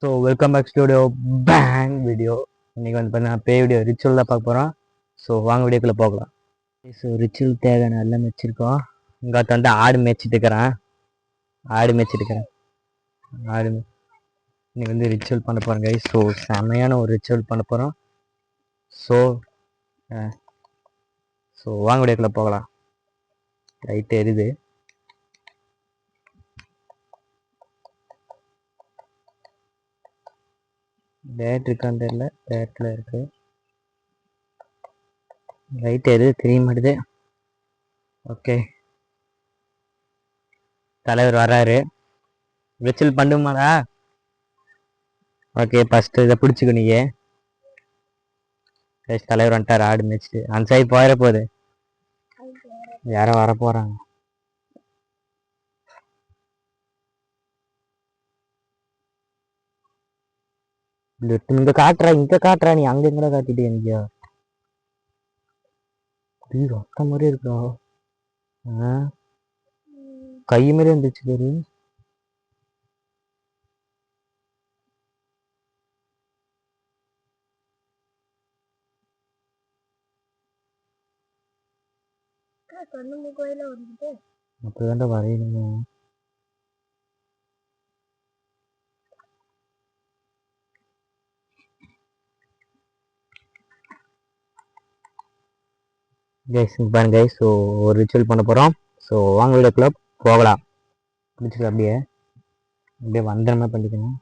So welcome back studio bang video. இன்றைக்கி வந்து பார்த்தீங்கன்னா பே வீடியோ ரிச்சுவல் தான் பார்க்க போகிறோம். ஸோ வாங்க வீடியோக்குள்ளே போகலாம். ஸோ ரிச்சுவல் தேவையான எல்லாம் வச்சுருக்கோம். இங்கே வந்து ஆடு மேய்ச்சிட்டுருக்கிறேன். ஆடு இன்னைக்கு வந்து ரிச்சுவல் பண்ண போகிறேன் கைஸ். ஸோ செம்மையான ஒரு ரிச்சுவல் பண்ண போகிறோம். ஸோ வாங்க வீடியோக்குள்ளே போகலாம். லைட் எரியுது. பேட் இருக்கான்னு தெரியல. பேட்டில் இருக்குது. லைட் எது தெரிய மாட்டுது. ஓகே, தலைவர் வராரு. ரிச்சுவல் பண்ணுமாடா. ஓகே, ஃபஸ்ட்டு இதை பிடிச்சிக்கோ. நீங்கள் தலைவர் வந்துட்டார். ஆடு மேய்ச்சிட்டு அந்த சைடு போயிட போகுது. யாரோ வர போகிறாங்க. இங்கே காட்டுறா நீ அங்கே கூட காட்டிட்டு எங்கேயோ ரொக்க மாதிரி இருக்கா. கை மாதிரி இருந்துச்சு பேரு. அப்படிதான்டா வரையணுங்க. கைஸ் பாருங்க கைஸ். ஸோ ஒரு ரிச்சுவல் பண்ண போகிறோம். ஸோ வாங்க வீடியோக்குள்ள போகலாம். பிடிச்சிட்டு அப்படியே வந்தனமே பண்ணிக்கணும்.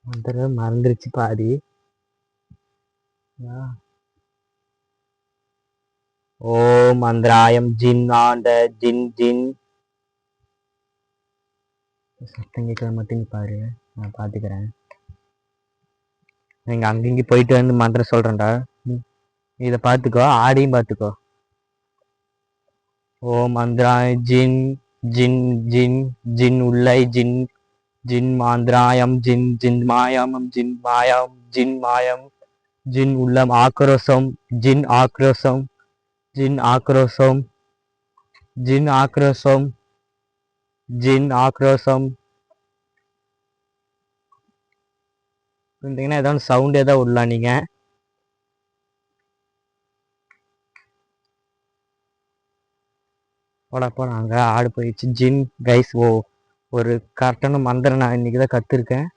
மந்திரம் மறந்துருச்சு பாதி. ஓம் மந்திராயம் ஜின் ஆண்ட ஜின் ஜின். சத்தம் கேட்கற மட்டும் நீ பாரு, நான் பார்த்துக்கிறேன். நீங்கள் அங்கங்கே போயிட்டு வந்து மந்திரம் சொல்கிறேன்டா. இதை பார்த்துக்கோ, ஆடியும் பார்த்துக்கோ. ஓம் மந்திராய ஜின் ஜின் ஜின் ஜின் உள்ளை ஜின் ஜின் மாந்திராயம் ஜின் ஜின் மாயம் ஜின் மாயம் ஜின் மாயம் ஜின் உள்ளம் ஆக்ரோஷம் ஜின் ஆக்ரோஷம் ஜின் ஆக்ரோஷம் ஜின் ஆக்ரோஷம் ஜின் ஆக்ரோஷம். இருந்தீங்கன்னா ஏதாவது சவுண்ட் ஏதாவது விடலாம் நீங்கள். போட அங்கே ஆடு போயிடுச்சு. ஜின் கைஸ். ஒரு கரெக்டான மந்திரம் நான் இன்னைக்கு தான் கற்றுருக்கேன்.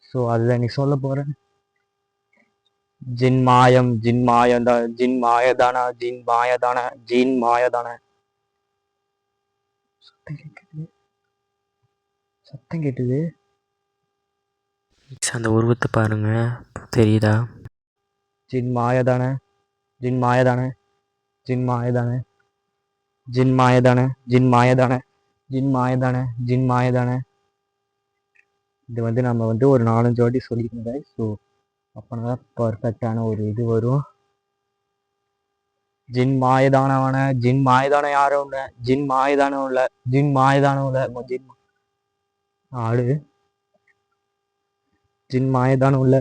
ஸோ அதில் நீ சொல்ல போகிறேன். ஜின் மாயம் ஜின் மாயதா ஜின் மாயதானா ஜின் மாயதான ஜின் மாயதான. சத்தம் கேட்டுது. அந்த உருவத்தை பாருங்க, தெரியுதா? ஜின் மாயதான ஜின் மாயதான ஜின் மாயதான ஜின் மாயதான ஜின் மாயதான ஜின் மாயதான ஜின் மாயதான. இது வந்து நம்ம வந்து ஒரு 4-5 வாட்டி சொல்லிக்கணும். ஸோ அப்போனா பர்ஃபெக்டான ஒரு இது வரும். ஜின் மாயதானவன ஜின் மாயதான யாரும் இல்லை. ஜின் மாயதானம் இல்லை. ஜின் மாயதானம் இல்லை. ஜின் ஆடு ஜின் மாயதானம் இல்லை.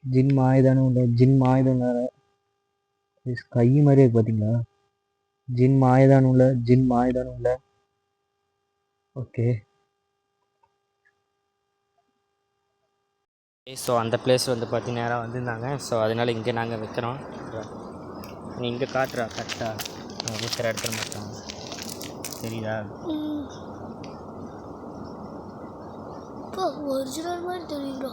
ஜின் மாயதானம் இல்லை. ஜின் மாயதான கை மாதிரி இருக்கு பார்த்தீங்களா? ஜின் மாயதானம் இல்லை. ஜின் மாயதானம் இல்லை. ஓகே. ஸோ அந்த பிளேஸ் வந்து பார்த்து நேராக வந்துருந்தாங்க. ஸோ அதனால் இங்கே நாங்கள் வைக்கிறோம். நீ இங்கே காட்டுறா கரெக்டாக ஊற்றுற இடத்துல மட்டும் தெரியுதா? ஒரிஜினல் மாதிரி தெரியுதா?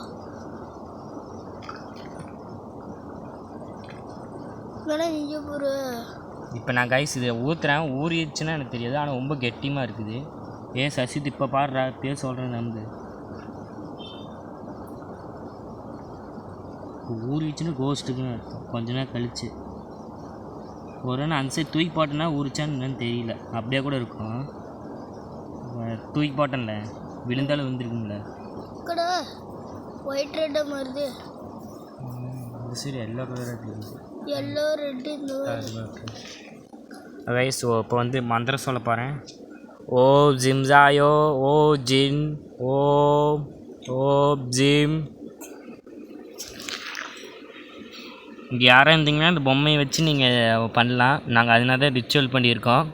இப்போ நான் கைஸ் இதை ஊற்றுறேன். ஊறிடுச்சுன்னா எனக்கு தெரியாது, ஆனால் ரொம்ப கெட்டியமாக இருக்குது. ஏன் சசித் இப்போ பாடுறா பேர் சொல்கிறேன். நம்பு ஊறிச்சுன்னு கோஸ்ட்டுக்குன்னு அர்த்தம். கொஞ்ச நேரம் கழிச்சு ஒரு நாள் அந்த சைடு தூக்கி போட்டேன்னா ஊறிச்சான்னு என்னன்னு தெரியல. அப்படியே கூட இருக்கும். தூக்கி போட்டேன்ல, விழுந்தாலும் விழுந்துருக்கும்ல. ஒயிட் ரெட்டாக மாறுது. சரி, எல்லோ கலராக தெரியுது. Yellow red. ரைஸ். இப்போ வந்து மந்திரம் சொல்ல போகிறேன். ஓ ஜிம்ஜாயோ ஓ ஜின் ஓ ஜிம் இங்கே யாராக இருந்தீங்கன்னா இந்த பொம்மையை வச்சு நீங்கள் பண்ணலாம். நாங்கள் அதனால தான் ரிச்சுவல் பண்ணியிருக்கோம்.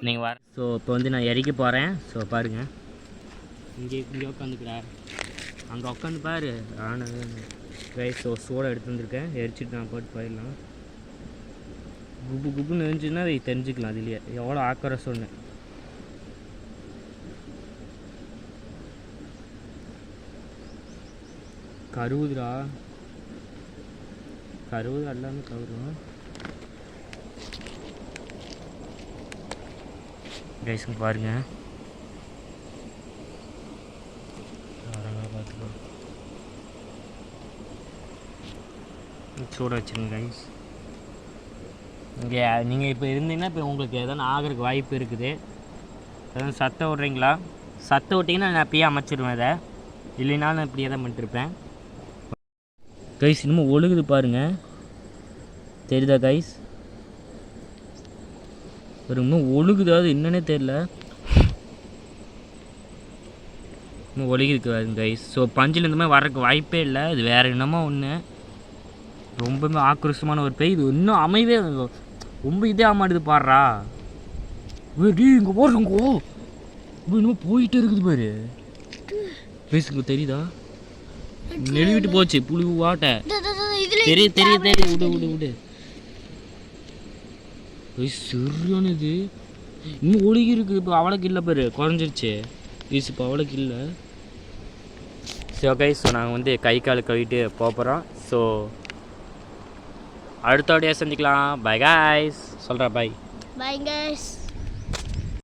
நீங்கள் வர ஸோ இப்போ வந்து நான் இறக்கி போகிறேன். ஸோ பாருங்கள், இங்கே உட்காந்துக்கிறா, அங்கே உட்காந்து பாரு. ஆனால் ரைஸ் சோடா எடுத்து வந்திருக்கேன், எரிச்சிட்டு நான் போட்டு போயிடலாம். குப்புன்னு இருந்துச்சுன்னா அதை தெரிஞ்சுக்கலாம். அதுலேயே எவ்வளோ ஆக்கிற சொன்னேன். கருவுதுரா, கருவுது எல்லாமே கவுரும். ரைஸுங்க பாருங்கள், பார்த்துக்கோ. சூட வச்சுருங்க ரைஸ். இங்கே நீங்கள் இப்போ இருந்தீங்கன்னா இப்போ உங்களுக்கு எதனா ஆகிறதுக்கு வாய்ப்பு இருக்குது. எதாவது சத்தம் விட்றீங்களா? சத்தம் விட்டிங்கன்னா நான் அப்பயே அமைச்சிடுவேன். அதை இல்லைனாலும் நான் இப்படியே தான் பண்ணிட்டுருப்பேன். கைஸ் இன்னமும் ஒழுகுது பாருங்கள், தெரியுதா கைஸ்? ஒரு இன்னும் ஒழுகுது, அது என்னன்னே தெரில, இன்னும் ஒழுகிருக்கு கைஸ். ஸோ பஞ்சில் இந்த மாதிரி வர்றதுக்கு வாய்ப்பே இல்லை. இது வேறு என்னமோ ஒன்று, ரொம்பவே ஆக்ரோஷமான ஒரு பேய். இது இன்னும் அமைவே ரொம்ப இதே ஆமாடுது பாடுறா. இங்கே போடுறோங்கோ, இன்னும் போயிட்டே இருக்குது பாரு. பேசுங்க தெரியுதா? நெழுவிட்டு போச்சு புளி வாட்டை. தெரியுது விடு. சரியானது இன்னும் ஒழுகி இருக்குது. இப்போ அவளுக்கு இல்லை பாரு, குறைஞ்சிருச்சு வீசு. இப்போ அவளுக்கு இல்லை. ஸோ கைஸ், ஸோ நாங்கள் வந்து கை கால் கழுவிட்டு போகிறோம். ஸோ அடுத்தோடையாக சந்திக்கலாம். பை கைஸ் சொல்கிறா. Bye Bye guys.